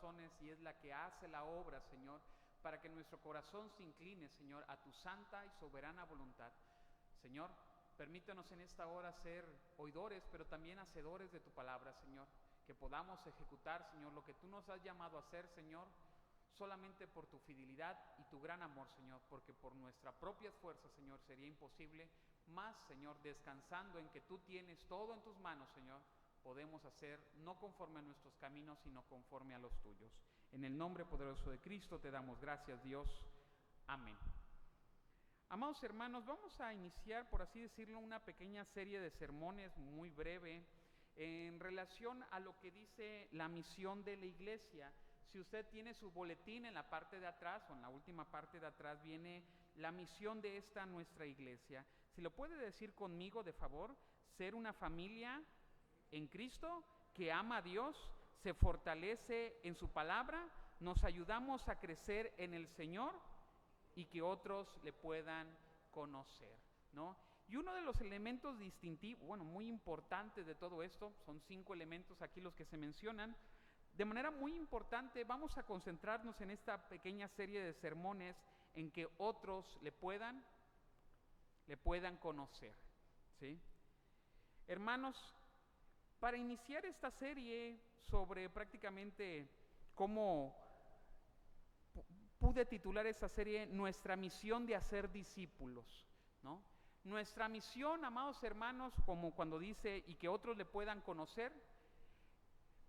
corazones y es la que hace la obra, Señor, para que nuestro corazón se incline, Señor, a tu santa y soberana voluntad. Señor, permítanos en esta hora ser oidores, pero también hacedores de tu palabra, Señor, que podamos ejecutar, Señor, lo que tú nos has llamado a hacer, Señor, solamente por tu fidelidad y tu gran amor, Señor, porque por nuestras propias fuerzas, Señor, sería imposible. Más, Señor, descansando en que tú tienes todo en tus manos, Señor, podemos hacer no conforme a nuestros caminos, sino conforme a los tuyos. En el nombre poderoso de Cristo te damos gracias, Dios. Amén. Amados hermanos, vamos a iniciar, por así decirlo, una pequeña serie de sermones muy breve en relación a lo que dice la misión de la iglesia. Si usted tiene su boletín, en la parte de atrás o en la última parte de atrás viene la misión de esta nuestra iglesia. Si lo puede decir conmigo, de favor: ser una familia en Cristo que ama a Dios, se fortalece en su palabra, nos ayudamos a crecer en el Señor y que otros le puedan conocer, ¿no? Y uno de los elementos distintivos, muy importantes de todo esto, son 5 elementos aquí los que se mencionan. De manera muy importante vamos a concentrarnos en esta pequeña serie de sermones en que otros le puedan conocer, ¿sí? Hermanos, para iniciar esta serie sobre prácticamente cómo pude titular esta serie Nuestra misión de hacer discípulos, ¿no? Nuestra misión, amados hermanos, como cuando dice y que otros le puedan conocer,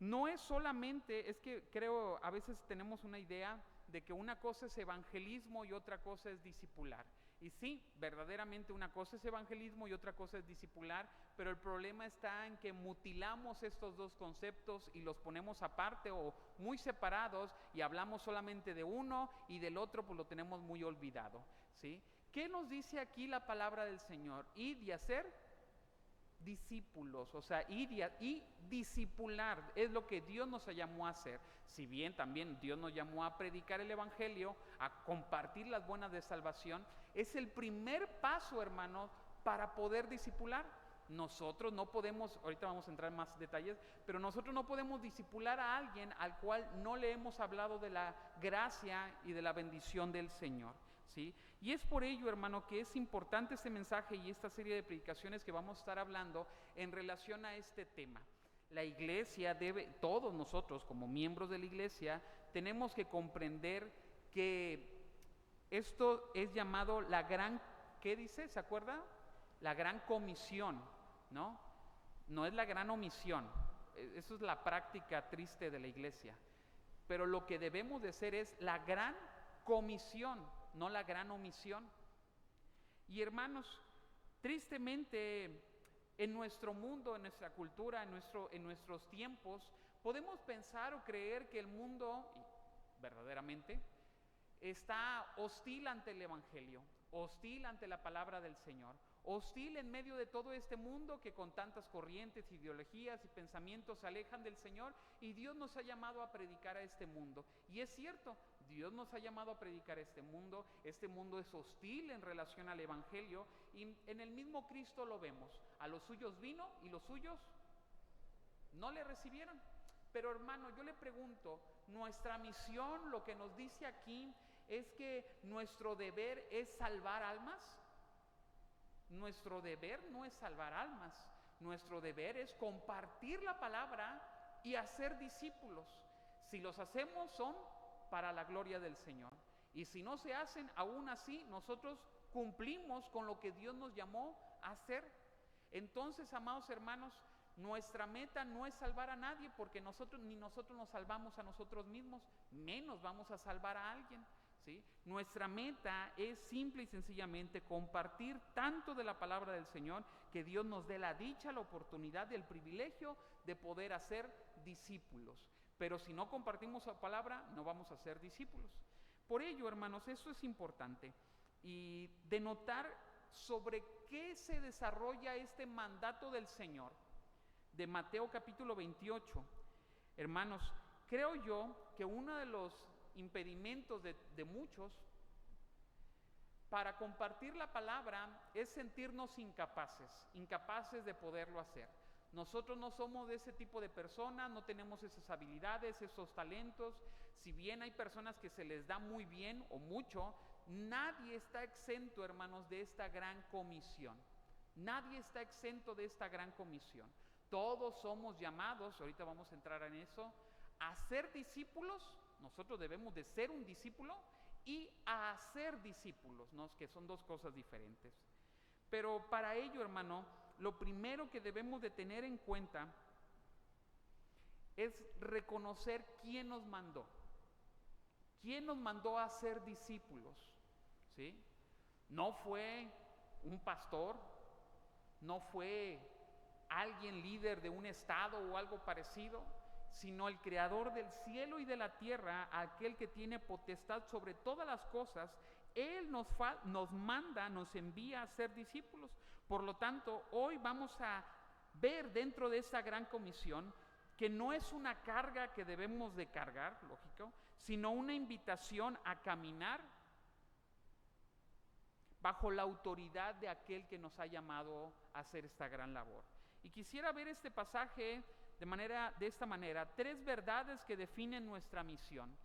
no es solamente, es que creo a veces tenemos una idea de que una cosa es evangelismo y otra cosa es discipular. Y sí, verdaderamente una cosa es evangelismo y otra cosa es discipular, pero el problema está en que mutilamos estos dos conceptos y los ponemos aparte o muy separados y hablamos solamente de uno y del otro pues lo tenemos muy olvidado, ¿sí? ¿Qué nos dice aquí la palabra del Señor? Id y hacer discípulos, o sea, ir y discipular es lo que Dios nos llamó a hacer. Si bien también Dios nos llamó a predicar el evangelio, a compartir las buenas de salvación, es el primer paso, hermanos, para poder discipular. Nosotros no podemos, ahorita vamos a entrar en más detalles, pero nosotros no podemos discipular a alguien al cual no le hemos hablado de la gracia y de la bendición del Señor, ¿sí? Y es por ello, hermano, que es importante este mensaje y esta serie de predicaciones que vamos a estar hablando en relación a este tema. La iglesia debe, todos nosotros como miembros de la iglesia, tenemos que comprender que esto es llamado la gran, ¿qué dice? ¿Se acuerda? La gran comisión, ¿no? No es la gran omisión. Eso es la práctica triste de la iglesia. Pero lo que debemos de hacer es la gran comisión, no la gran omisión. Y hermanos, tristemente en nuestro mundo, en nuestra cultura, en nuestros tiempos, podemos pensar o creer que el mundo, verdaderamente, está hostil ante el evangelio, hostil ante la palabra del Señor, hostil en medio de todo este mundo que con tantas corrientes, ideologías y pensamientos se alejan del Señor, y Dios nos ha llamado a predicar a este mundo. Y es cierto, Dios nos ha llamado a predicar a este mundo es hostil en relación al evangelio, y en el mismo Cristo lo vemos. A los suyos vino y los suyos no le recibieron. Pero hermano, yo le pregunto, nuestra misión, lo que nos dice aquí, es que nuestro deber es salvar almas. Nuestro deber no es salvar almas, nuestro deber es compartir la palabra y hacer discípulos. Si los hacemos son para la gloria del Señor, y si no se hacen, aún así nosotros cumplimos con lo que Dios nos llamó a hacer. Entonces, amados hermanos, nuestra meta no es salvar a nadie, porque nosotros nos salvamos a nosotros mismos, menos vamos a salvar a alguien, ¿sí? Nuestra meta es simple y sencillamente compartir tanto de la palabra del Señor que Dios nos dé la dicha, la oportunidad y el privilegio de poder hacer discípulos. Pero si no compartimos la palabra, no vamos a ser discípulos. Por ello, hermanos, eso es importante, y de notar sobre qué se desarrolla este mandato del Señor de Mateo capítulo 28. Hermanos, creo yo que uno de los impedimentos de muchos para compartir la palabra es sentirnos incapaces de poderlo hacer. Nosotros no somos de ese tipo de personas, no tenemos esas habilidades, esos talentos. Si bien hay personas que se les da muy bien o mucho, nadie está exento, hermanos, de esta gran comisión. Nadie está exento de esta gran comisión. Todos somos llamados, ahorita vamos a entrar en eso, a ser discípulos. Nosotros debemos de ser un discípulo y a hacer discípulos, ¿no? Que son dos cosas diferentes. Pero para ello, hermano, lo primero que debemos de tener en cuenta es reconocer quién nos mandó. ¿Quién nos mandó a ser discípulos? ¿Sí? No fue un pastor, no fue alguien líder de un estado o algo parecido, sino el creador del cielo y de la tierra, aquel que tiene potestad sobre todas las cosas. Él nos manda, nos envía a ser discípulos. Por lo tanto, hoy vamos a ver dentro de esta gran comisión que no es una carga que debemos de cargar, lógico, sino una invitación a caminar bajo la autoridad de aquel que nos ha llamado a hacer esta gran labor. Y quisiera ver este pasaje de esta manera, 3 verdades que definen nuestra misión,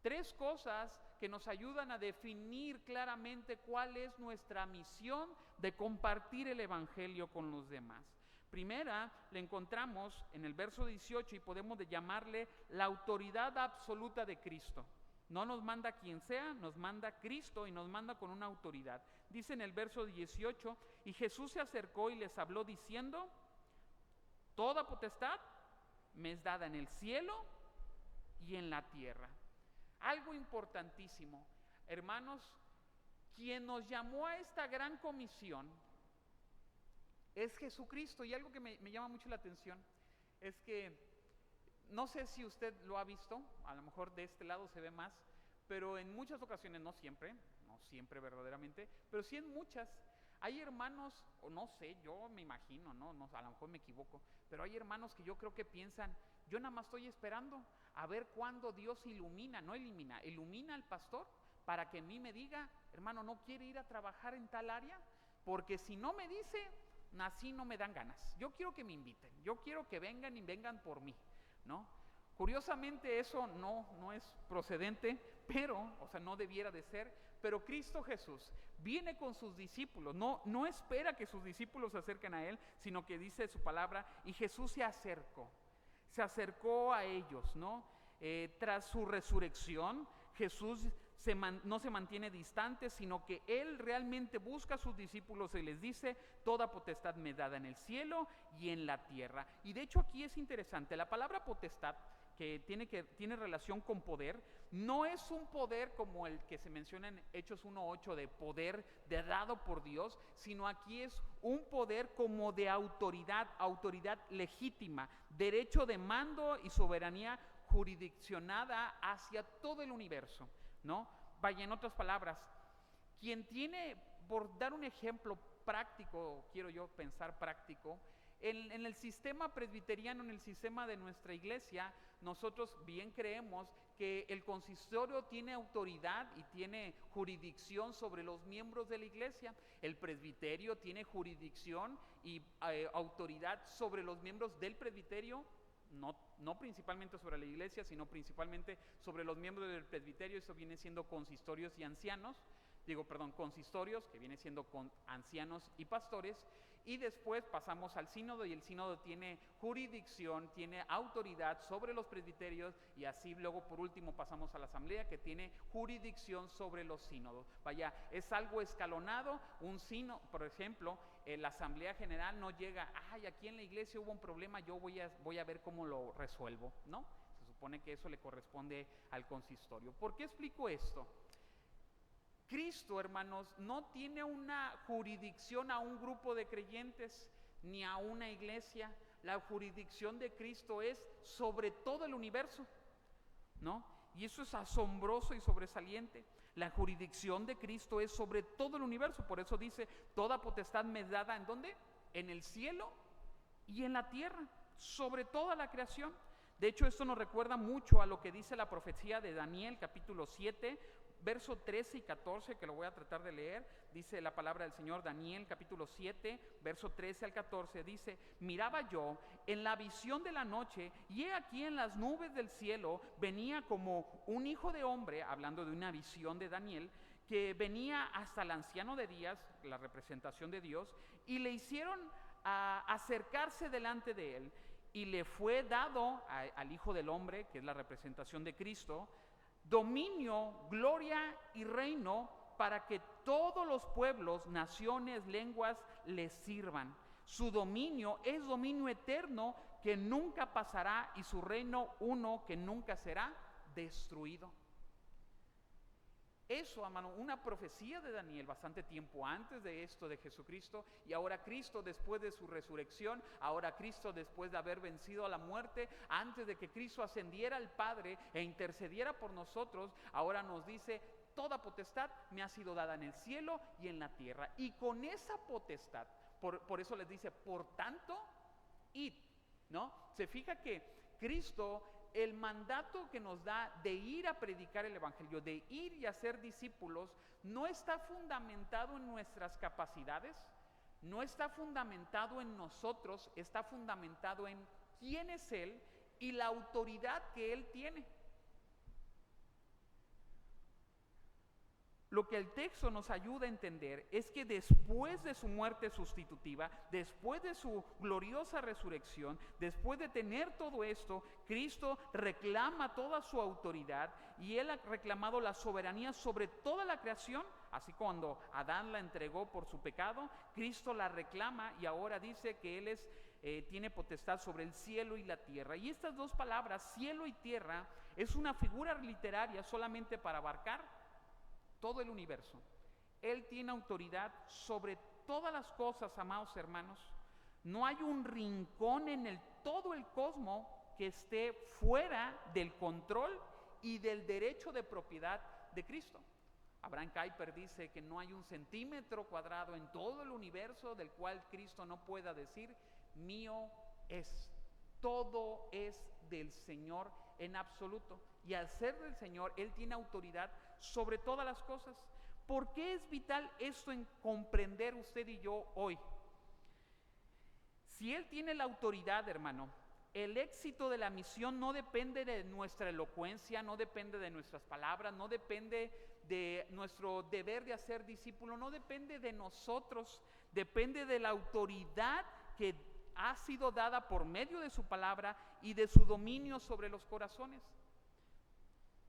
3 cosas que nos ayudan a definir claramente cuál es nuestra misión de compartir el evangelio con los demás. Primera, le encontramos en el verso 18 y podemos llamarle la autoridad absoluta de Cristo. No nos manda quien sea, nos manda Cristo y nos manda con una autoridad. Dice en el verso 18, y Jesús se acercó y les habló diciendo, toda potestad me es dada en el cielo y en la tierra. Algo importantísimo, hermanos, quien nos llamó a esta gran comisión es Jesucristo. Y algo que me llama mucho la atención es que, no sé si usted lo ha visto, a lo mejor de este lado se ve más, pero en muchas ocasiones, no siempre verdaderamente, pero sí en muchas, hay hermanos, o no sé, yo me imagino, no, a lo mejor me equivoco, pero hay hermanos que yo creo que piensan, yo nada más estoy esperando a ver cuándo Dios ilumina al pastor para que a mí me diga, hermano, ¿no quiere ir a trabajar en tal área? Porque si no me dice, así no me dan ganas. Yo quiero que me inviten, yo quiero que vengan y vengan por mí, ¿no? Curiosamente eso no es procedente, pero, no debiera de ser, pero Cristo Jesús viene con sus discípulos, no espera que sus discípulos se acerquen a Él, sino que dice su palabra, y Jesús se acercó a ellos, ¿no? Tras su resurrección, Jesús no se mantiene distante, sino que Él realmente busca a sus discípulos y les dice, toda potestad me es dada en el cielo y en la tierra. Y de hecho aquí es interesante, la palabra potestad, que tiene relación con poder, no es un poder como el que se menciona en Hechos 1:8 de poder dado por Dios, sino aquí es un poder como de autoridad legítima, derecho de mando y soberanía jurisdiccionada hacia todo el universo, ¿no? Vaya, en otras palabras, quien tiene, por dar un ejemplo práctico, quiero yo pensar práctico, en el sistema presbiteriano, en el sistema de nuestra iglesia, nosotros bien creemos que el consistorio tiene autoridad y tiene jurisdicción sobre los miembros de la iglesia. El presbiterio tiene jurisdicción y autoridad sobre los miembros del presbiterio, no principalmente sobre la iglesia, sino principalmente sobre los miembros del presbiterio. Eso viene siendo consistorios y ancianos, consistorios, que viene siendo con ancianos y pastores, y después pasamos al sínodo, y el sínodo tiene jurisdicción, tiene autoridad sobre los presbiterios, y así luego por último pasamos a la asamblea, que tiene jurisdicción sobre los sínodos. Vaya, es algo escalonado. Un sínodo, por ejemplo, la asamblea general no llega, aquí en la iglesia hubo un problema, yo voy a ver cómo lo resuelvo, ¿no? Se supone que eso le corresponde al consistorio. ¿Por qué explico esto? Cristo, hermanos, no tiene una jurisdicción a un grupo de creyentes ni a una iglesia. La jurisdicción de Cristo es sobre todo el universo, ¿no? Y eso es asombroso y sobresaliente. La jurisdicción de Cristo es sobre todo el universo. Por eso dice, toda potestad me es dada, ¿en dónde? En el cielo y en la tierra, sobre toda la creación. De hecho, esto nos recuerda mucho a lo que dice la profecía de Daniel, capítulo 7, verso 13 y 14, que lo voy a tratar de leer. Dice la palabra del Señor, Daniel capítulo 7, verso 13 al 14, dice: miraba yo en la visión de la noche, y he aquí en las nubes del cielo venía como un hijo de hombre, hablando de una visión de Daniel, que venía hasta el anciano de días, la representación de Dios, y le hicieron acercarse delante de él, y le fue dado al Hijo del Hombre, que es la representación de Cristo, dominio, gloria y reino, para que todos los pueblos, naciones, lenguas le sirvan. Su dominio es dominio eterno que nunca pasará, y su reino uno que nunca será destruido. Eso, hermano, una profecía de Daniel bastante tiempo antes de esto de Jesucristo, y ahora Cristo después de su resurrección, ahora Cristo después de haber vencido a la muerte, antes de que Cristo ascendiera al Padre e intercediera por nosotros, ahora nos dice: toda potestad me ha sido dada en el cielo y en la tierra. Y con esa potestad, por eso les dice: por tanto, id, ¿no? Se fija que Cristo, el mandato que nos da de ir a predicar el evangelio, de ir y hacer discípulos, no está fundamentado en nuestras capacidades, no está fundamentado en nosotros, está fundamentado en quién es Él y la autoridad que Él tiene. Lo que el texto nos ayuda a entender es que después de su muerte sustitutiva, después de su gloriosa resurrección, después de tener todo esto, Cristo reclama toda su autoridad, y Él ha reclamado la soberanía sobre toda la creación. Así cuando Adán la entregó por su pecado, Cristo la reclama, y ahora dice que Él tiene potestad sobre el cielo y la tierra. Y estas dos palabras, cielo y tierra, es una figura literaria solamente para abarcar todo el universo. Él tiene autoridad sobre todas las cosas, amados hermanos. No hay un rincón en todo el cosmos que esté fuera del control y del derecho de propiedad de Cristo. Abraham Kuyper dice que no hay un centímetro cuadrado en todo el universo del cual Cristo no pueda decir: mío es. Todo es del Señor en absoluto. Y al ser del Señor, Él tiene autoridad sobre todas las cosas. ¿Por qué es vital esto en comprender usted y yo hoy? Si Él tiene la autoridad, hermano, el éxito de la misión no depende de nuestra elocuencia, no depende de nuestras palabras, no depende de nuestro deber de hacer discípulo, no depende de nosotros, depende de la autoridad que ha sido dada por medio de su palabra y de su dominio sobre los corazones.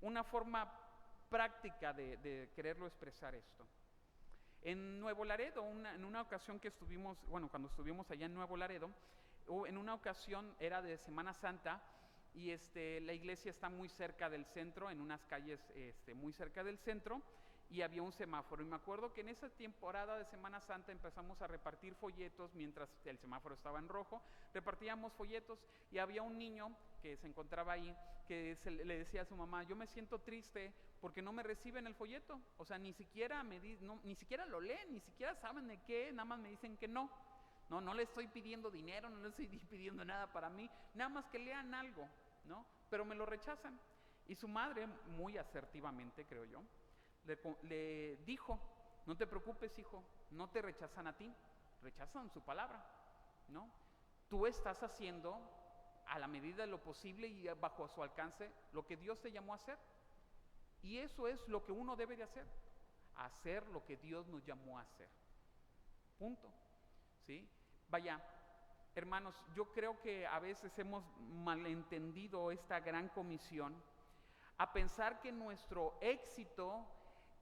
Una forma práctica de quererlo expresar esto. En Nuevo Laredo, en una ocasión que estuvimos, cuando estuvimos allá en Nuevo Laredo, en una ocasión era de Semana Santa, y la iglesia está muy cerca del centro, en unas calles muy cerca del centro, y había un semáforo. Y me acuerdo que en esa temporada de Semana Santa empezamos a repartir folletos mientras el semáforo estaba en rojo. Repartíamos folletos, y había un niño que se encontraba ahí que le decía a su mamá: yo me siento triste porque no me reciben el folleto. O sea, ni siquiera ni siquiera lo leen, ni siquiera saben de qué, nada más me dicen que no. No le estoy pidiendo dinero, no le estoy pidiendo nada para mí, nada más que lean algo, ¿no? Pero me lo rechazan. Y su madre, muy asertivamente, creo yo, le dijo: no te preocupes, hijo, no te rechazan a ti, rechazan su palabra, ¿no? Tú estás haciendo a la medida de lo posible y bajo su alcance lo que Dios te llamó a hacer. Y eso es lo que uno debe de hacer lo que Dios nos llamó a hacer. Punto. ¿Sí? Vaya, hermanos, yo creo que a veces hemos malentendido esta gran comisión, a pensar que nuestro éxito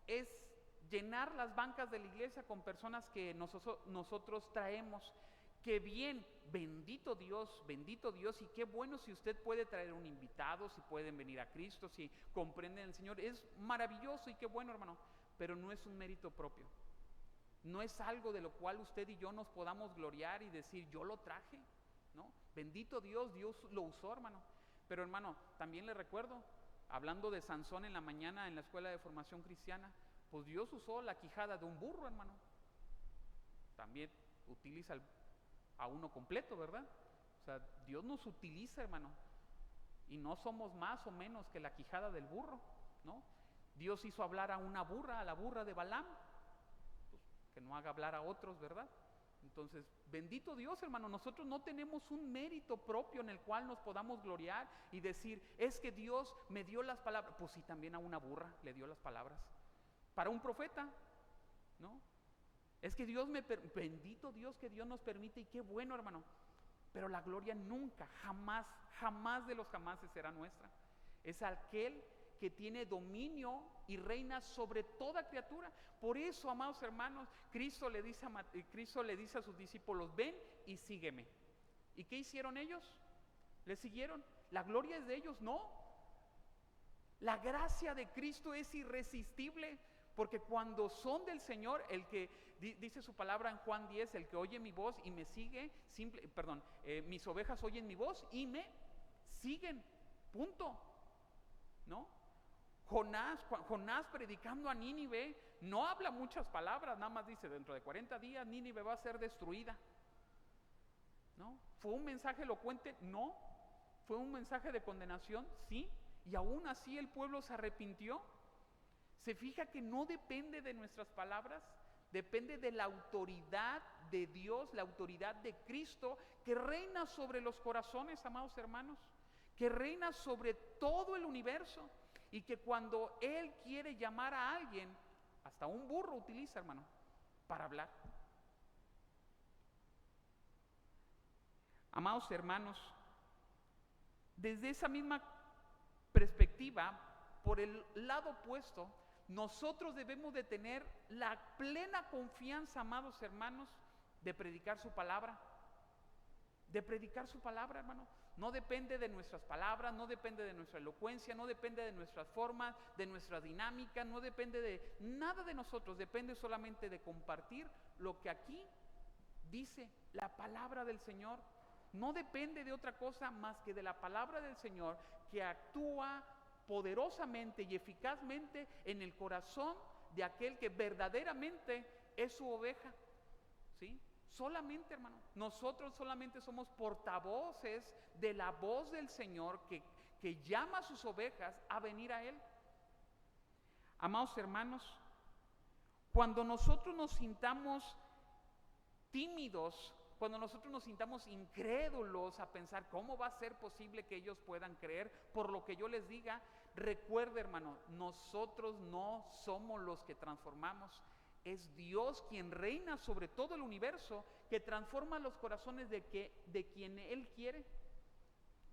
es llenar las bancas de la iglesia con personas que nosotros traemos. Que bien, bendito Dios, y qué bueno si usted puede traer un invitado, si pueden venir a Cristo, si comprenden al Señor, es maravilloso y qué bueno, hermano, pero no es un mérito propio, no es algo de lo cual usted y yo nos podamos gloriar y decir: yo lo traje, ¿no? Bendito Dios, Dios lo usó, hermano. Pero, hermano, también le recuerdo, hablando de Sansón en la mañana en la escuela de formación cristiana, pues Dios usó la quijada de un burro, hermano. También utiliza a uno completo, ¿verdad? O sea, Dios nos utiliza, hermano. y no somos más o menos que la quijada del burro, ¿no? Dios hizo hablar a una burra, a la burra de Balaam, pues que no haga hablar a otros, ¿verdad? Entonces, bendito Dios, hermano, nosotros no tenemos un mérito propio en el cual nos podamos gloriar y decir, es que Dios me dio las palabras. Pues sí, también a una burra le dio las palabras. Para un profeta, ¿no? Es que bendito Dios que Dios nos permite, y qué bueno, hermano. Pero la gloria nunca, jamás, jamás de los jamases será nuestra. Es aquel que tiene dominio y reina sobre toda criatura. Por eso, amados hermanos, Cristo le dice a sus discípulos, ven y sígueme. ¿Y qué hicieron ellos? Le siguieron. La gloria es de ellos, no. La gracia de Cristo es irresistible, porque cuando son del Señor, el que dice su palabra en Juan 10, el que oye mi voz y me sigue, mis ovejas oyen mi voz y me siguen, punto, ¿no? Jonás predicando a Nínive no habla muchas palabras, nada más dice, dentro de 40 días Nínive va a ser destruida, ¿no? ¿Fue un mensaje elocuente? No. ¿Fue un mensaje de condenación? Sí. Y aún así el pueblo se arrepintió. Se fija que no depende de nuestras palabras, depende de la autoridad de Dios, la autoridad de Cristo, que reina sobre los corazones, amados hermanos, que reina sobre todo el universo, y que cuando Él quiere llamar a alguien, hasta un burro utiliza, hermano, para hablar. Amados hermanos, desde esa misma perspectiva, por el lado opuesto, nosotros debemos de tener la plena confianza, amados hermanos, de predicar su palabra. De predicar su palabra, hermano. No depende de nuestras palabras, no depende de nuestra elocuencia, no depende de nuestras formas, de nuestra dinámica, no depende de nada de nosotros, depende solamente de compartir lo que aquí dice la palabra del Señor. No depende de otra cosa más que de la palabra del Señor, que actúa poderosamente y eficazmente en el corazón de aquel que verdaderamente es su oveja, ¿sí? Solamente, hermano, nosotros solamente somos portavoces de la voz del Señor que llama a sus ovejas a venir a Él. Amados hermanos, cuando nosotros nos sintamos tímidos, cuando nosotros nos sintamos incrédulos a pensar cómo va a ser posible que ellos puedan creer por lo que yo les diga, recuerde, hermano, nosotros no somos los que transformamos. Es Dios quien reina sobre todo el universo, que transforma los corazones de quien Él quiere.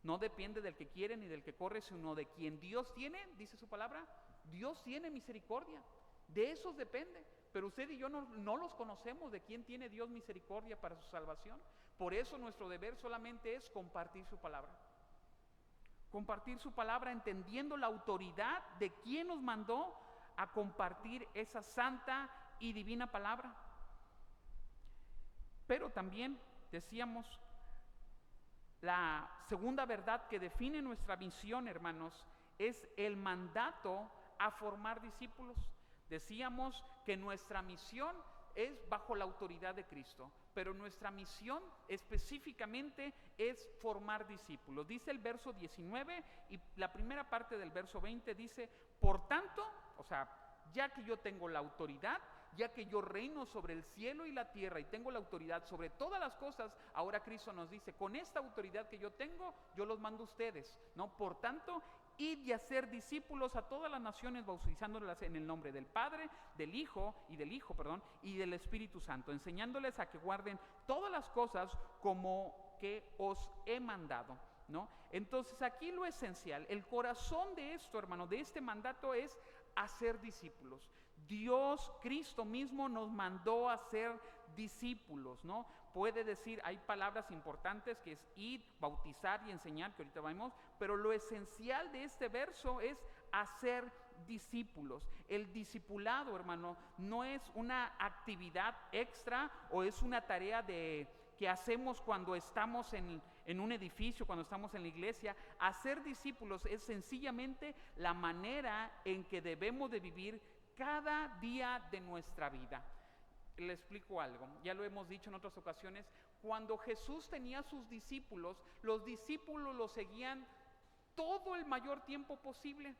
No depende del que quiere ni del que corre, sino de quien Dios tiene, dice su palabra. Dios tiene misericordia, de esos depende. Pero usted y yo no los conocemos, de quién tiene Dios misericordia para su salvación. Por eso nuestro deber solamente es compartir su palabra. Compartir su palabra entendiendo la autoridad de quien nos mandó a compartir esa santa y divina palabra. Pero también decíamos, la segunda verdad que define nuestra misión, hermanos, es el mandato a formar discípulos. Decíamos que nuestra misión es bajo la autoridad de Cristo, pero nuestra misión específicamente es formar discípulos. Dice el verso 19 y la primera parte del verso 20 dice, por tanto, o sea, ya que yo tengo la autoridad, ya que yo reino sobre el cielo y la tierra y tengo la autoridad sobre todas las cosas, ahora Cristo nos dice, con esta autoridad que yo tengo, yo los mando a ustedes, ¿no? Por tanto, id y hacer discípulos a todas las naciones, bautizándolas en el nombre del Padre, del Hijo y del Espíritu Santo, enseñándoles a que guarden todas las cosas como que os he mandado, ¿no? Entonces aquí lo esencial, el corazón de esto, hermano, de este mandato es hacer discípulos. Dios, Cristo mismo nos mandó a ser discípulos, ¿no? Puede decir, hay palabras importantes que es ir, bautizar y enseñar, que ahorita vamos, pero lo esencial de este verso es hacer discípulos. El discipulado, hermano, no es una actividad extra o es una tarea que hacemos cuando estamos en un edificio, cuando estamos en la iglesia. Hacer discípulos es sencillamente la manera en que debemos de vivir cada día de nuestra vida. Le explico algo, ya lo hemos dicho en otras ocasiones, cuando Jesús tenía sus discípulos, los discípulos lo seguían todo el mayor tiempo posible.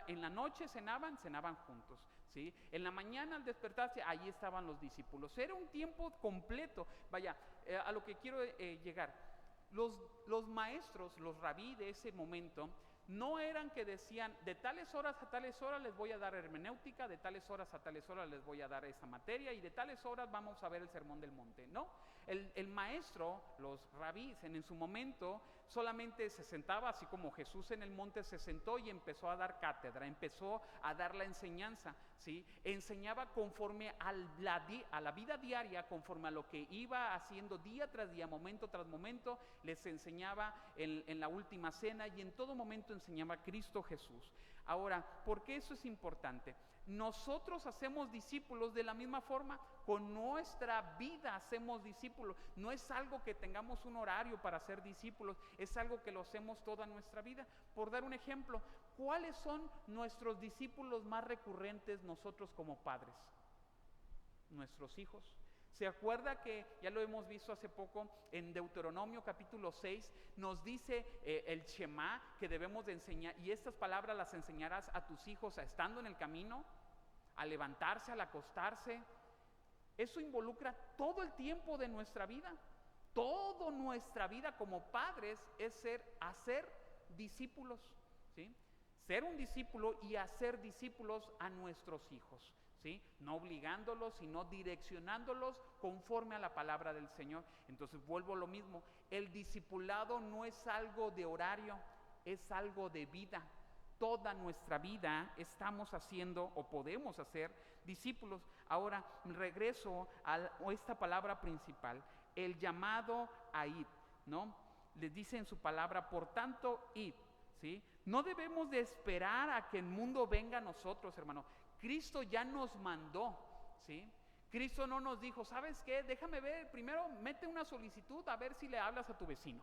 En la noche cenaban juntos, ¿sí? En la mañana al despertarse, allí estaban los discípulos. Era un tiempo completo. Vaya, a lo que quiero llegar. Los maestros, los rabí de ese momento, no eran que decían, de tales horas a tales horas les voy a dar hermenéutica, de tales horas a tales horas les voy a dar esta materia, y de tales horas vamos a ver el sermón del monte. No, el maestro, los rabís en su momento, solamente se sentaba, así como Jesús en el monte se sentó y empezó a dar cátedra, empezó a dar la enseñanza, ¿sí? Enseñaba conforme a la vida diaria, conforme a lo que iba haciendo día tras día, momento tras momento. Les enseñaba en la última cena, y en todo momento enseñaba a Cristo Jesús. Ahora, ¿por qué eso es importante? Nosotros hacemos discípulos de la misma forma, con nuestra vida hacemos discípulos. No es algo que tengamos un horario para hacer discípulos, es algo que lo hacemos toda nuestra vida. Por dar un ejemplo, ¿cuáles son nuestros discípulos más recurrentes nosotros como padres? Nuestros hijos. ¿Se acuerda que ya lo hemos visto hace poco en Deuteronomio capítulo 6? Nos dice el Shema que debemos de enseñar, y estas palabras las enseñarás a tus hijos estando en el camino, al levantarse, al acostarse. Eso involucra todo el tiempo de nuestra vida. Toda nuestra vida como padres es hacer discípulos, ¿sí? Ser un discípulo y hacer discípulos a nuestros hijos, ¿sí? No obligándolos, sino direccionándolos conforme a la palabra del Señor. Entonces vuelvo a lo mismo, el discipulado no es algo de horario, es algo de vida. Toda nuestra vida estamos haciendo o podemos hacer discípulos. Ahora regreso a esta palabra principal, el llamado a ir, ¿no? Les dice en su palabra, por tanto, id, ¿sí? No debemos de esperar a que el mundo venga a nosotros, hermano. Cristo ya nos mandó, ¿sí? Cristo no nos dijo, ¿sabes qué? Déjame ver, primero mete una solicitud a ver si le hablas a tu vecino,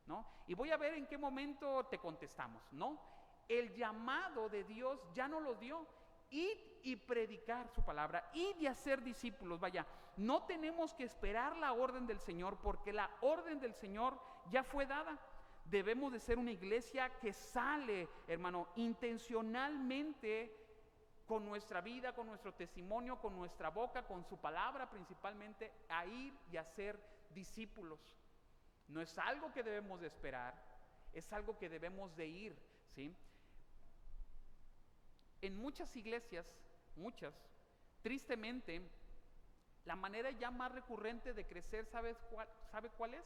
¿no? Y voy a ver en qué momento te contestamos, ¿no? El llamado de Dios ya nos lo dio. Id y predicar su palabra, id y hacer discípulos. Vaya, no tenemos que esperar la orden del Señor, porque la orden del Señor ya fue dada. Debemos de ser una iglesia que sale, hermano, intencionalmente, con nuestra vida, con nuestro testimonio, con nuestra boca, con su palabra principalmente, a ir y a ser discípulos. No es algo que debemos de esperar, es algo que debemos de ir, ¿sí? En muchas iglesias, tristemente, la manera ya más recurrente de crecer, ¿sabe cuál es?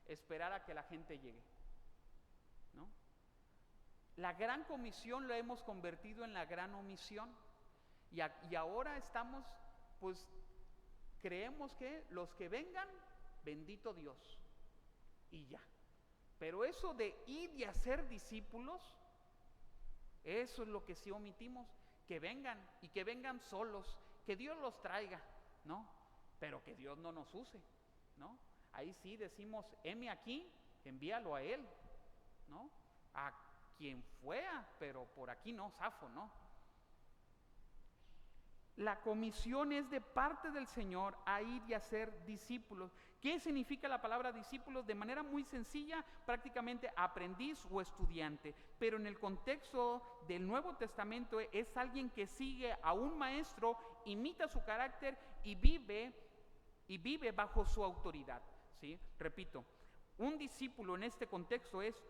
Esperar a que la gente llegue, ¿no? La gran comisión la hemos convertido en la gran omisión, y ahora estamos, pues, creemos que los que vengan, bendito Dios, y ya. Pero eso de ir y hacer discípulos, eso es lo que sí omitimos. Que vengan, y que vengan solos, que Dios los traiga, ¿no? Pero que Dios no nos use, ¿no? Ahí sí decimos, heme aquí, envíalo a Él, ¿no? A quien fuera, pero por aquí no, zafo, ¿no? La comisión es de parte del Señor a ir y a ser discípulos. ¿Qué significa la palabra discípulos? De manera muy sencilla, prácticamente aprendiz o estudiante. Pero en el contexto del Nuevo Testamento es alguien que sigue a un maestro, imita su carácter y vive bajo su autoridad, ¿sí? Repito, un discípulo en este contexto es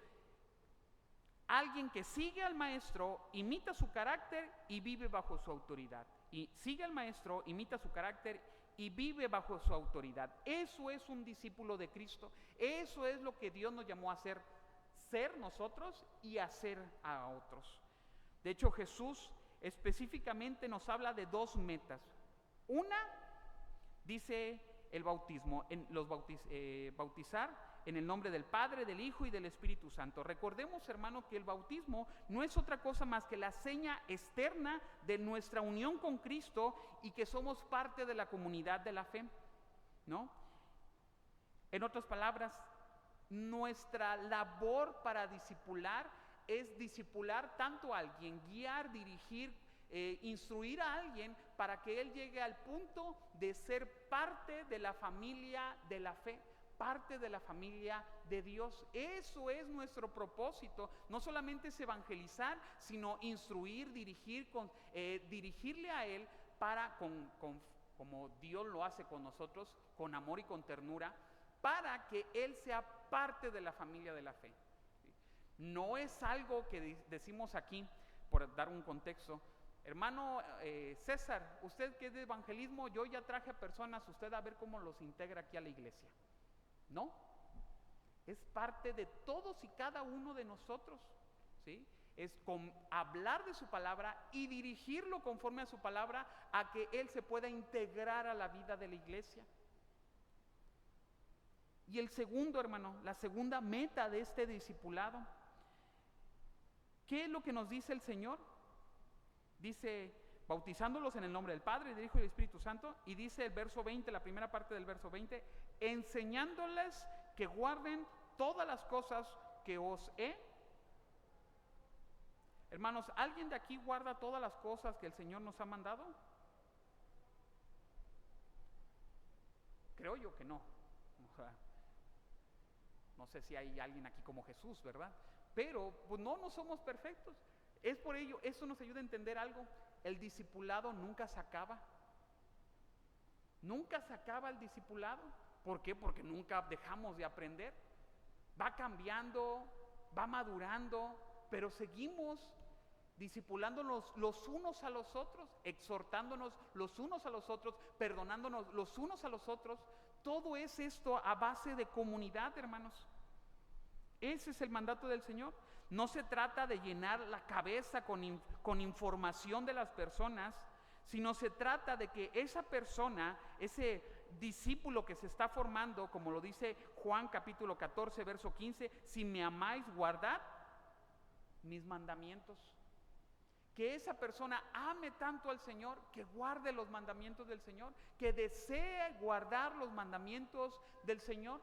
alguien que sigue al maestro, imita su carácter y vive bajo su autoridad. Y sigue al maestro, imita su carácter y vive bajo su autoridad. Eso es un discípulo de Cristo. Eso es lo que Dios nos llamó a hacer, ser nosotros y hacer a otros. De hecho, Jesús específicamente nos habla de dos metas. Una, dice el bautismo, bautizar en el nombre del Padre, del Hijo y del Espíritu Santo. Recordemos, hermano, que el bautismo no es otra cosa más que la seña externa de nuestra unión con Cristo y que somos parte de la comunidad de la fe, ¿no? En otras palabras, nuestra labor para discipular es discipular tanto a alguien, guiar, dirigir, instruir a alguien para que él llegue al punto de ser parte de la familia de la fe, parte de la familia de Dios. Eso es nuestro propósito. No solamente es evangelizar, sino instruir, dirigirle a Él para, como Dios lo hace con nosotros, con amor y con ternura, para que Él sea parte de la familia de la fe. No es algo que decimos aquí, por dar un contexto, hermano César, usted que es de evangelismo, yo ya traje a personas, usted a ver cómo los integra aquí a la iglesia. No, es parte de todos y cada uno de nosotros, ¿sí? Es hablar de su palabra y dirigirlo conforme a su palabra a que Él se pueda integrar a la vida de la iglesia. Y el segundo, hermano, la segunda meta de este discipulado, ¿qué es lo que nos dice el Señor? Dice, bautizándolos en el nombre del Padre, del Hijo y del Espíritu Santo, y dice el verso 20, la primera parte del verso 20, enseñándoles que guarden todas las cosas que os he. Hermanos, ¿alguien de aquí guarda todas las cosas que el Señor nos ha mandado? Creo yo que no. O sea, no sé si hay alguien aquí como Jesús, ¿verdad? Pero pues no somos perfectos. Es por ello, eso nos ayuda a entender algo. El discipulado nunca se acaba. Nunca se acaba el discipulado. ¿Por qué? Porque nunca dejamos de aprender. Va cambiando, va madurando, pero seguimos discipulándonos los unos a los otros, exhortándonos los unos a los otros, perdonándonos los unos a los otros. Todo es esto a base de comunidad, hermanos. Ese es el mandato del Señor. No se trata de llenar la cabeza con información de las personas, sino se trata de que esa persona, ese discípulo que se está formando, como lo dice Juan capítulo 14, verso 15, si me amáis, guardad mis mandamientos. Que esa persona ame tanto al Señor, que guarde los mandamientos del Señor, que desee guardar los mandamientos del Señor.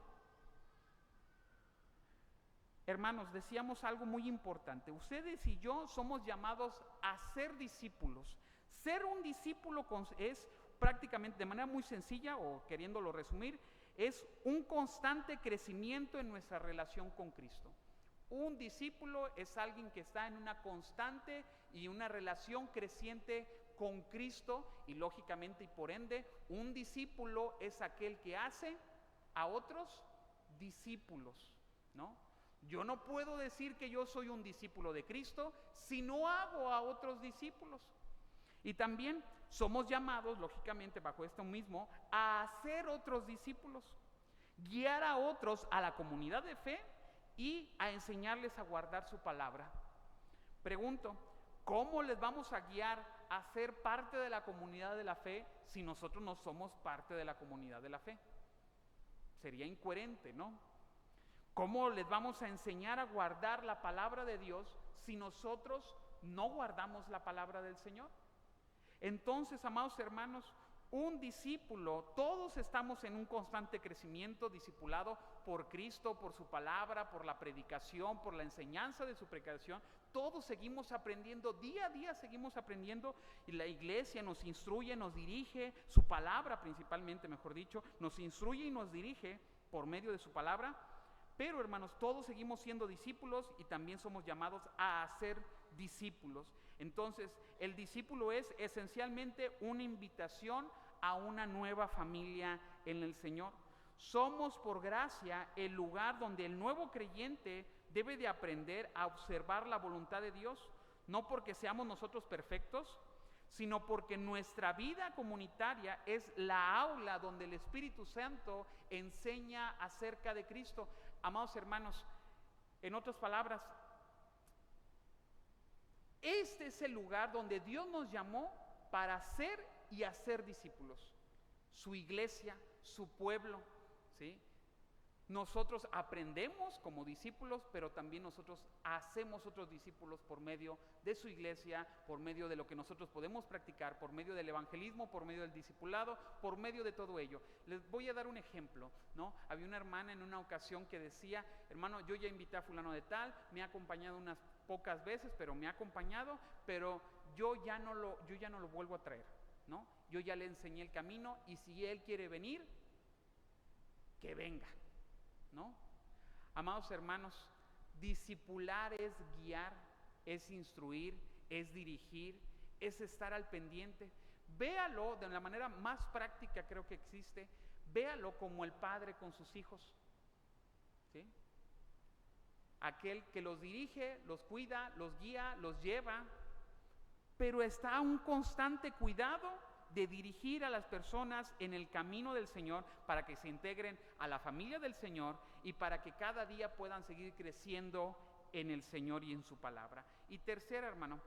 Hermanos, decíamos algo muy importante. Ustedes y yo somos llamados a ser discípulos. Ser un discípulo es prácticamente, de manera muy sencilla, o queriéndolo resumir, es un constante crecimiento en nuestra relación con Cristo. Un discípulo es alguien que está en una constante y una relación creciente con Cristo, y lógicamente y por ende, un discípulo es aquel que hace a otros discípulos, ¿no? Yo no puedo decir que yo soy un discípulo de Cristo si no hago a otros discípulos. Y también somos llamados, lógicamente bajo esto mismo, a hacer otros discípulos, guiar a otros a la comunidad de fe y a enseñarles a guardar su palabra. Pregunto, ¿cómo les vamos a guiar a ser parte de la comunidad de la fe si nosotros no somos parte de la comunidad de la fe? Sería incoherente, ¿no? ¿Cómo les vamos a enseñar a guardar la palabra de Dios si nosotros no guardamos la palabra del Señor? Entonces, amados hermanos, un discípulo, todos estamos en un constante crecimiento, discipulado por Cristo, por su palabra, por la predicación, por la enseñanza de su predicación. Todos seguimos aprendiendo, día a día seguimos aprendiendo, y la iglesia nos instruye, nos dirige, su palabra principalmente, mejor dicho, nos instruye y nos dirige por medio de su palabra. Pero hermanos, todos seguimos siendo discípulos y también somos llamados a ser discípulos. Entonces, el discípulo es esencialmente una invitación a una nueva familia en el Señor. Somos por gracia el lugar donde el nuevo creyente debe de aprender a observar la voluntad de Dios, no porque seamos nosotros perfectos, sino porque nuestra vida comunitaria es la aula donde el Espíritu Santo enseña acerca de Cristo. Amados hermanos, en otras palabras, este es el lugar donde Dios nos llamó para ser y hacer discípulos. Su iglesia, su pueblo, ¿sí? Nosotros aprendemos como discípulos, pero también nosotros hacemos otros discípulos por medio de su iglesia, por medio de lo que nosotros podemos practicar, por medio del evangelismo, por medio del discipulado, por medio de todo ello. Les voy a dar un ejemplo, ¿no? Había una hermana en una ocasión que decía, hermano, yo ya invité a fulano de tal, me ha acompañado unas pocas veces, pero me ha acompañado, pero yo ya no lo vuelvo a traer, ¿no? Yo ya le enseñé el camino y si él quiere venir, que venga. ¿no? Amados hermanos, discipular es guiar, es instruir, es dirigir, es estar al pendiente. Véalo de la manera más práctica, creo que existe. Véalo como el padre con sus hijos, ¿sí? Aquel que los dirige, los cuida, los guía, los lleva, pero está a un constante cuidado de dirigir a las personas en el camino del Señor para que se integren a la familia del Señor y para que cada día puedan seguir creciendo en el Señor y en su palabra. Y tercera, hermano,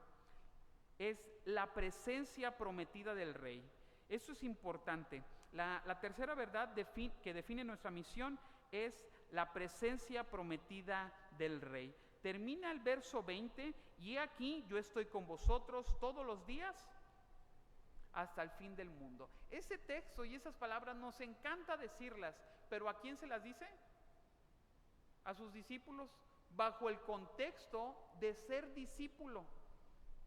es la presencia prometida del Rey. Eso es importante. La tercera verdad que define nuestra misión es la presencia prometida del Rey. Termina el verso 20, y aquí yo estoy con vosotros todos los días hasta el fin del mundo. Ese texto y esas palabras nos encanta decirlas, pero ¿a quién se las dice? A sus discípulos, bajo el contexto de ser discípulo,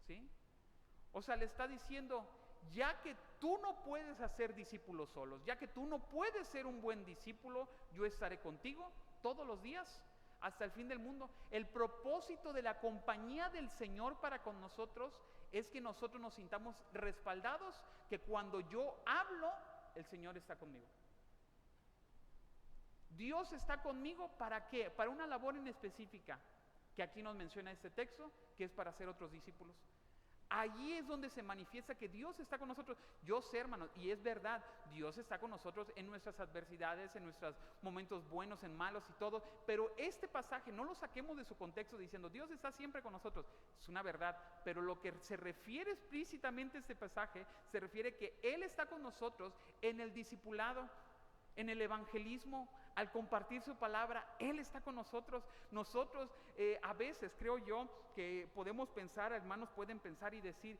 ¿sí? O sea, le está diciendo, ya que tú no puedes hacer discípulos solos, ya que tú no puedes ser un buen discípulo, yo estaré contigo todos los días hasta el fin del mundo. El propósito de la compañía del Señor para con nosotros es que nosotros nos sintamos respaldados, que cuando yo hablo, el Señor está conmigo. Dios está conmigo, ¿para qué? Para una labor en específica, que aquí nos menciona este texto, que es para ser otros discípulos. Allí es donde se manifiesta que Dios está con nosotros. Yo sé, hermanos, y es verdad, Dios está con nosotros en nuestras adversidades, en nuestros momentos buenos, en malos y todo, pero este pasaje no lo saquemos de su contexto diciendo Dios está siempre con nosotros. Es una verdad, pero lo que se refiere explícitamente a este pasaje, se refiere que Él está con nosotros en el discipulado, en el evangelismo, al compartir su palabra. Él está con nosotros. Nosotros a veces creo yo que podemos pensar, hermanos pueden pensar y decir,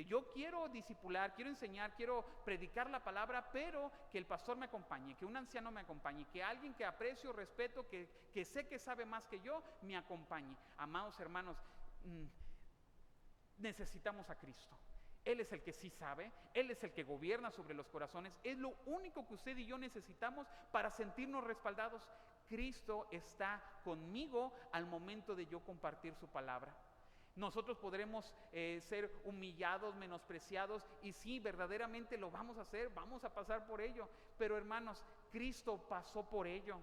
yo quiero discipular, quiero enseñar, quiero predicar la palabra, pero que el pastor me acompañe, que un anciano me acompañe, que alguien que aprecio, respeto, que sé que sabe más que yo, me acompañe. Amados hermanos, necesitamos a Cristo. Él es el que sí sabe, Él es el que gobierna sobre los corazones. Es lo único que usted y yo necesitamos para sentirnos respaldados. Cristo está conmigo al momento de yo compartir su palabra. Nosotros podremos ser humillados, menospreciados, y sí, verdaderamente lo vamos a hacer, vamos a pasar por ello. Pero hermanos, Cristo pasó por ello.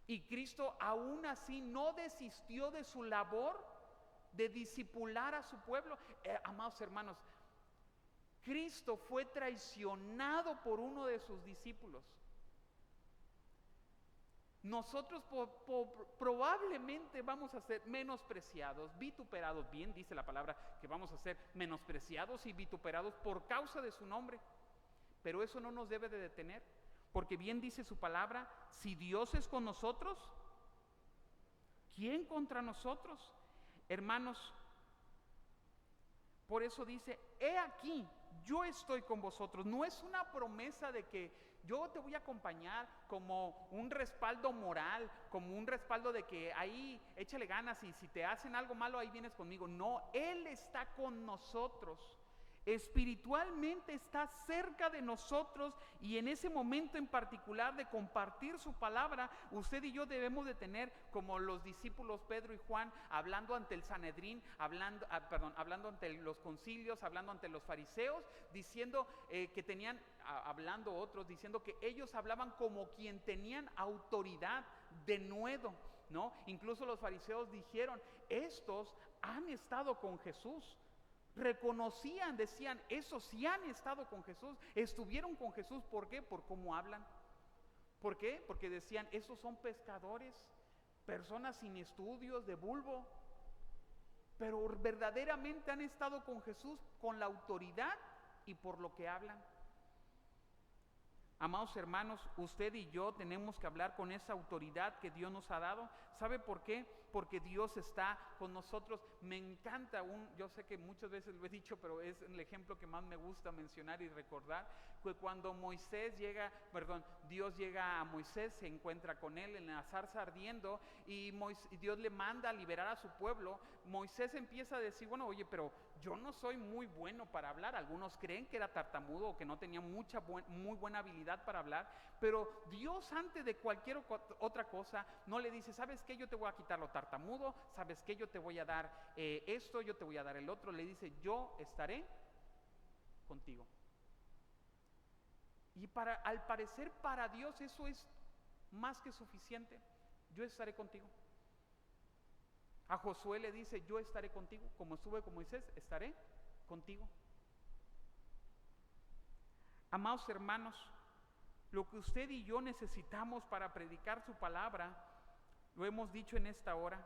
Y Cristo aún así no desistió de su labor de discipular a su pueblo. Amados hermanos, Cristo fue traicionado por uno de sus discípulos. Nosotros probablemente vamos a ser menospreciados, vituperados. Bien dice la palabra que vamos a ser menospreciados y vituperados por causa de su nombre. Pero eso no nos debe de detener, porque bien dice su palabra, si Dios es con nosotros, ¿quién contra nosotros? Hermanos, por eso dice, he aquí, yo estoy con vosotros. No es una promesa de que yo te voy a acompañar como un respaldo moral, como un respaldo de que ahí échale ganas y si te hacen algo malo ahí vienes conmigo. No, Él está con nosotros. Espiritualmente está cerca de nosotros, y en ese momento en particular de compartir su palabra, usted y yo debemos de tener como los discípulos Pedro y Juan, hablando ante el Sanedrín, hablando ante los concilios, hablando ante los fariseos, diciendo que tenían, hablando otros, diciendo que ellos hablaban como quien tenían autoridad de nuevo, ¿no? Incluso los fariseos dijeron, estos han estado con Jesús. Reconocían, decían, esos sí han estado con Jesús, estuvieron con Jesús. ¿Por qué? Por cómo hablan. ¿Por qué? Porque decían, esos son pescadores, personas sin estudios, de bulbo, pero verdaderamente han estado con Jesús con la autoridad y por lo que hablan. Amados hermanos, usted y yo tenemos que hablar con esa autoridad que Dios nos ha dado, ¿Sabe por qué? Porque Dios está con nosotros. Me encanta, yo sé que muchas veces lo he dicho, pero es el ejemplo que más me gusta mencionar y recordar, que cuando Dios llega a Moisés, se encuentra con él en la zarza ardiendo y Dios le manda a liberar a su pueblo. Moisés empieza a decir, bueno, oye, pero yo no soy muy bueno para hablar. Algunos creen que era tartamudo o que no tenía muy buena habilidad para hablar, pero Dios, antes de cualquier otra cosa, no le dice, ¿sabes qué? Yo te voy a quitar lo tartamudo, ¿sabes qué? Yo te voy a dar esto, yo te voy a dar el otro. Le dice, yo estaré contigo. Y al parecer para Dios eso es más que suficiente. Yo estaré contigo. A Josué le dice, yo estaré contigo, como estuve con Moisés, estaré contigo. Amados hermanos, lo que usted y yo necesitamos para predicar su palabra, lo hemos dicho en esta hora,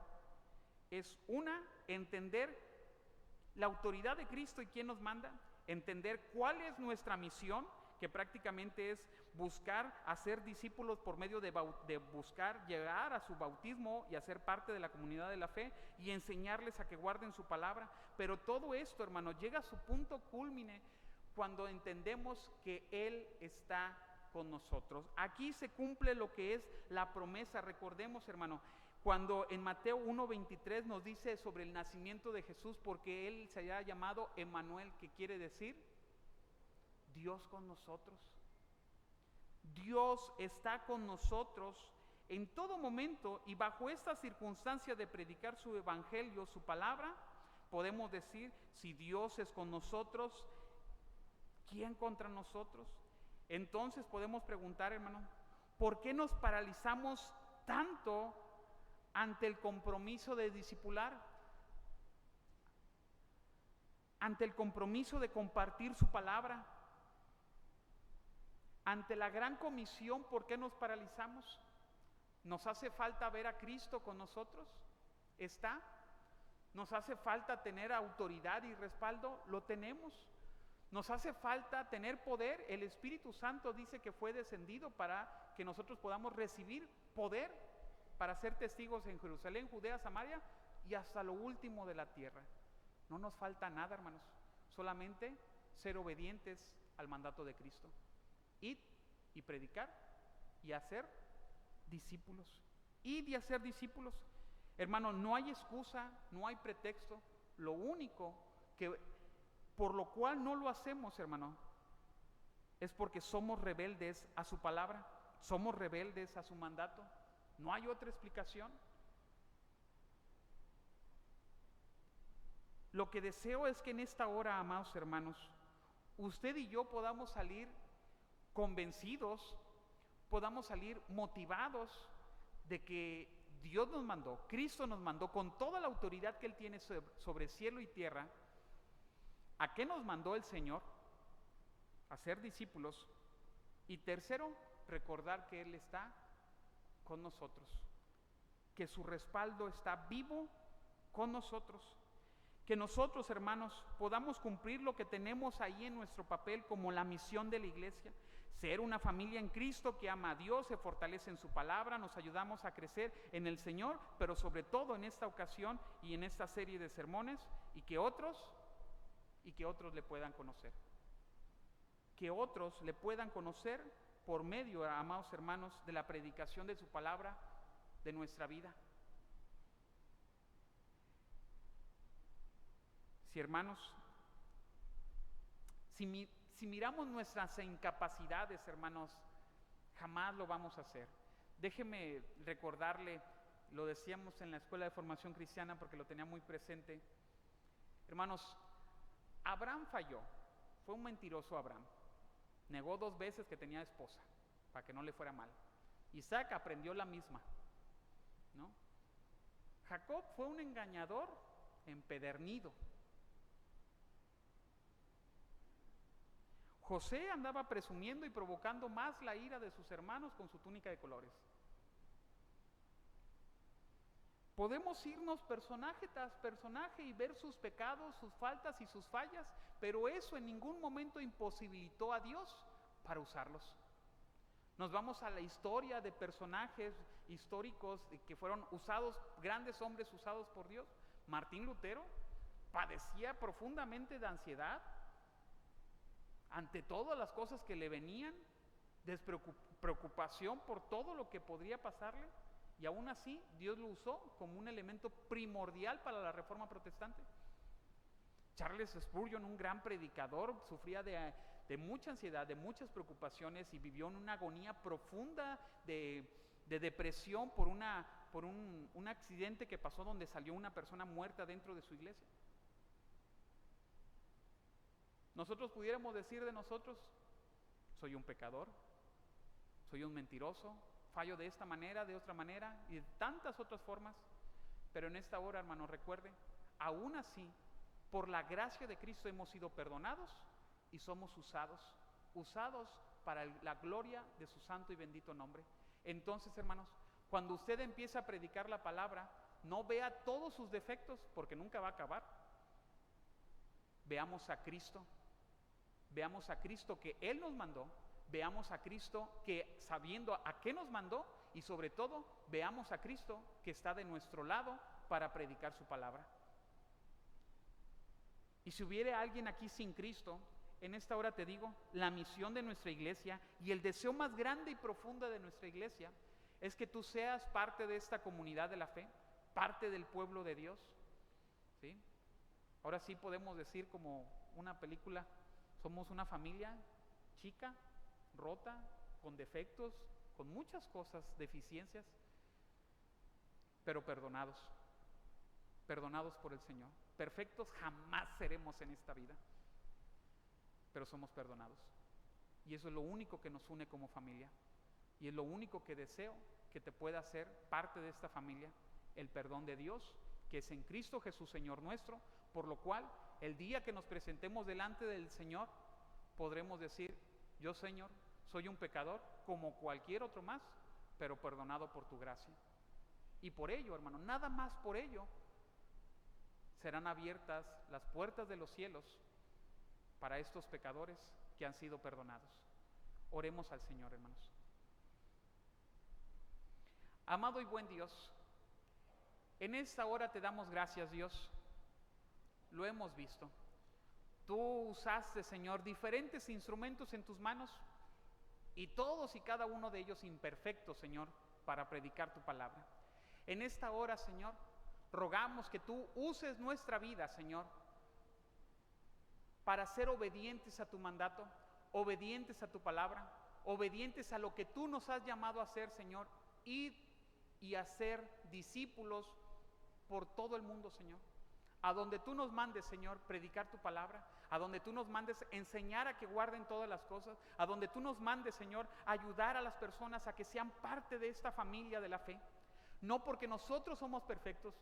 es entender la autoridad de Cristo y quién nos manda, entender cuál es nuestra misión, que prácticamente es buscar hacer discípulos por medio de buscar llegar a su bautismo y hacer parte de la comunidad de la fe y enseñarles a que guarden su palabra. Pero todo esto, hermanos, llega a su punto cúlmine cuando entendemos que Él está con nosotros. Aquí se cumple lo que es la promesa. Recordemos, hermano, cuando en Mateo 1:23 nos dice sobre el nacimiento de Jesús, porque Él se haya llamado Emmanuel, que quiere decir Dios con nosotros. Dios está con nosotros en todo momento, y bajo esta circunstancia de predicar su evangelio, su palabra, podemos decir, si Dios es con nosotros, ¿quién contra nosotros? Entonces podemos preguntar, hermano, ¿por qué nos paralizamos tanto ante el compromiso de discipular? Ante el compromiso de compartir su palabra. Ante la gran comisión, ¿por qué nos paralizamos? ¿Nos hace falta ver a Cristo con nosotros? ¿Está? ¿Nos hace falta tener autoridad y respaldo? Lo tenemos. ¿Nos hace falta tener poder? El Espíritu Santo dice que fue descendido para que nosotros podamos recibir poder para ser testigos en Jerusalén, Judea, Samaria y hasta lo último de la tierra. No nos falta nada, hermanos, solamente ser obedientes al mandato de Cristo. Id y predicar y hacer discípulos. Id y hacer discípulos. Hermano, no hay excusa, no hay pretexto. Lo único que por lo cual no lo hacemos, hermano, es porque somos rebeldes a su palabra, somos rebeldes a su mandato. No hay otra explicación. Lo que deseo es que en esta hora, amados hermanos, usted y yo podamos salir convencidos, podamos salir motivados de que Dios nos mandó, Cristo nos mandó con toda la autoridad que Él tiene sobre cielo y tierra. ¿A qué nos mandó el Señor? A ser discípulos. Y tercero, recordar que Él está con nosotros, que su respaldo está vivo con nosotros, que nosotros, hermanos, podamos cumplir lo que tenemos ahí en nuestro papel como la misión de la iglesia, ser una familia en Cristo que ama a Dios, se fortalece en su palabra, nos ayudamos a crecer en el Señor, pero sobre todo en esta ocasión y en esta serie de sermones, y que otros le puedan conocer. Que otros le puedan conocer por medio, amados hermanos, de la predicación de su palabra, de nuestra vida. Si, hermanos, si miramos nuestras incapacidades, hermanos, jamás lo vamos a hacer. Déjeme recordarle, lo decíamos en la Escuela de Formación Cristiana porque lo tenía muy presente. Hermanos, Abraham falló, fue un mentiroso Abraham. Negó 2 veces que tenía esposa, para que no le fuera mal. Isaac aprendió la misma, ¿no? Jacob fue un engañador empedernido. José andaba presumiendo y provocando más la ira de sus hermanos con su túnica de colores. Podemos irnos personaje tras personaje y ver sus pecados, sus faltas y sus fallas, pero eso en ningún momento imposibilitó a Dios para usarlos. Nos vamos a la historia de personajes históricos que fueron usados, grandes hombres usados por Dios. Martín Lutero padecía profundamente de ansiedad ante todas las cosas que le venían, preocupación por todo lo que podría pasarle, y aún así Dios lo usó como un elemento primordial para la Reforma Protestante. Charles Spurgeon, un gran predicador, sufría de mucha ansiedad, de muchas preocupaciones, y vivió en una agonía profunda de depresión por un accidente que pasó donde salió una persona muerta dentro de su iglesia. Nosotros pudiéramos decir de nosotros: soy un pecador, soy un mentiroso, fallo de esta manera, de otra manera y de tantas otras formas. Pero en esta hora, hermanos, recuerde, aún así, por la gracia de Cristo hemos sido perdonados y somos usados para la gloria de su santo y bendito nombre. Entonces, hermanos, cuando usted empieza a predicar la palabra, no vea todos sus defectos, porque nunca va a acabar. Veamos a Cristo que Él nos mandó, veamos a Cristo que, sabiendo a qué nos mandó, y sobre todo veamos a Cristo que está de nuestro lado para predicar su palabra. Y si hubiera alguien aquí sin Cristo, en esta hora te digo, la misión de nuestra iglesia y el deseo más grande y profundo de nuestra iglesia es que tú seas parte de esta comunidad de la fe, parte del pueblo de Dios, ¿sí? Ahora sí podemos decir, como una película, somos una familia chica, rota, con defectos, con muchas cosas, deficiencias, pero perdonados por el Señor. Perfectos jamás seremos en esta vida, pero somos perdonados. Y eso es lo único que nos une como familia. Y es lo único que deseo que te pueda hacer parte de esta familia, el perdón de Dios, que es en Cristo Jesús, Señor nuestro, por lo cual el día que nos presentemos delante del Señor, podremos decir: yo, Señor, soy un pecador como cualquier otro más, pero perdonado por tu gracia. Y por ello, hermano, nada más por ello, serán abiertas las puertas de los cielos para estos pecadores que han sido perdonados. Oremos al Señor, hermanos. Amado y buen Dios, en esta hora te damos gracias, Dios. Lo hemos visto. Tú usaste, Señor, diferentes instrumentos en tus manos, y todos y cada uno de ellos imperfectos, Señor, para predicar tu palabra. En esta hora, Señor, rogamos que tú uses nuestra vida, Señor, para ser obedientes a tu mandato, obedientes a tu palabra, obedientes a lo que tú nos has llamado a hacer, Señor, ir y hacer discípulos por todo el mundo, Señor. A donde tú nos mandes, Señor, predicar tu palabra, a donde tú nos mandes enseñar a que guarden todas las cosas, a donde tú nos mandes, Señor, ayudar a las personas a que sean parte de esta familia de la fe. No porque nosotros somos perfectos,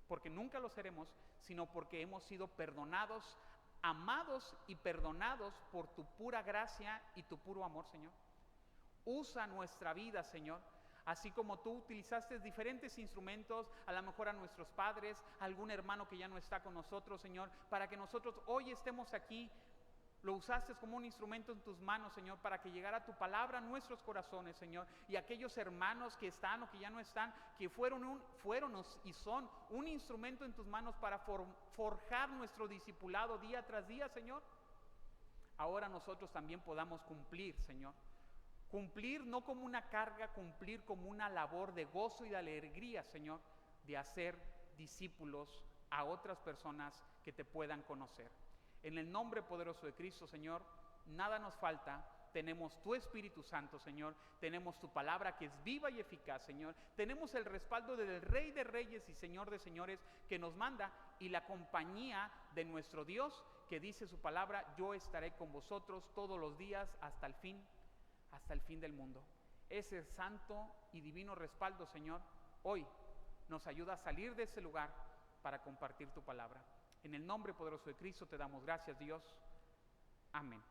porque nunca lo seremos, sino porque hemos sido perdonados, amados y perdonados por tu pura gracia y tu puro amor, Señor. Usa nuestra vida, Señor, así como tú utilizaste diferentes instrumentos, a lo mejor a nuestros padres, a algún hermano que ya no está con nosotros, Señor, para que nosotros hoy estemos aquí. Lo usaste como un instrumento en tus manos, Señor, para que llegara tu palabra a nuestros corazones, Señor. Y aquellos hermanos que están o que ya no están, que fueron y son un instrumento en tus manos para forjar nuestro discipulado día tras día, Señor. Ahora nosotros también podamos cumplir, Señor. Cumplir no como una carga, cumplir como una labor de gozo y de alegría, Señor, de hacer discípulos a otras personas que te puedan conocer. En el nombre poderoso de Cristo, Señor, nada nos falta. Tenemos tu Espíritu Santo, Señor. Tenemos tu palabra que es viva y eficaz, Señor. Tenemos el respaldo del Rey de Reyes y Señor de Señores que nos manda, y la compañía de nuestro Dios que dice su palabra: yo estaré con vosotros todos los días hasta el fin del mundo. Ese santo y divino respaldo, Señor, hoy nos ayuda a salir de ese lugar para compartir tu palabra. En el nombre poderoso de Cristo te damos gracias, Dios. Amén.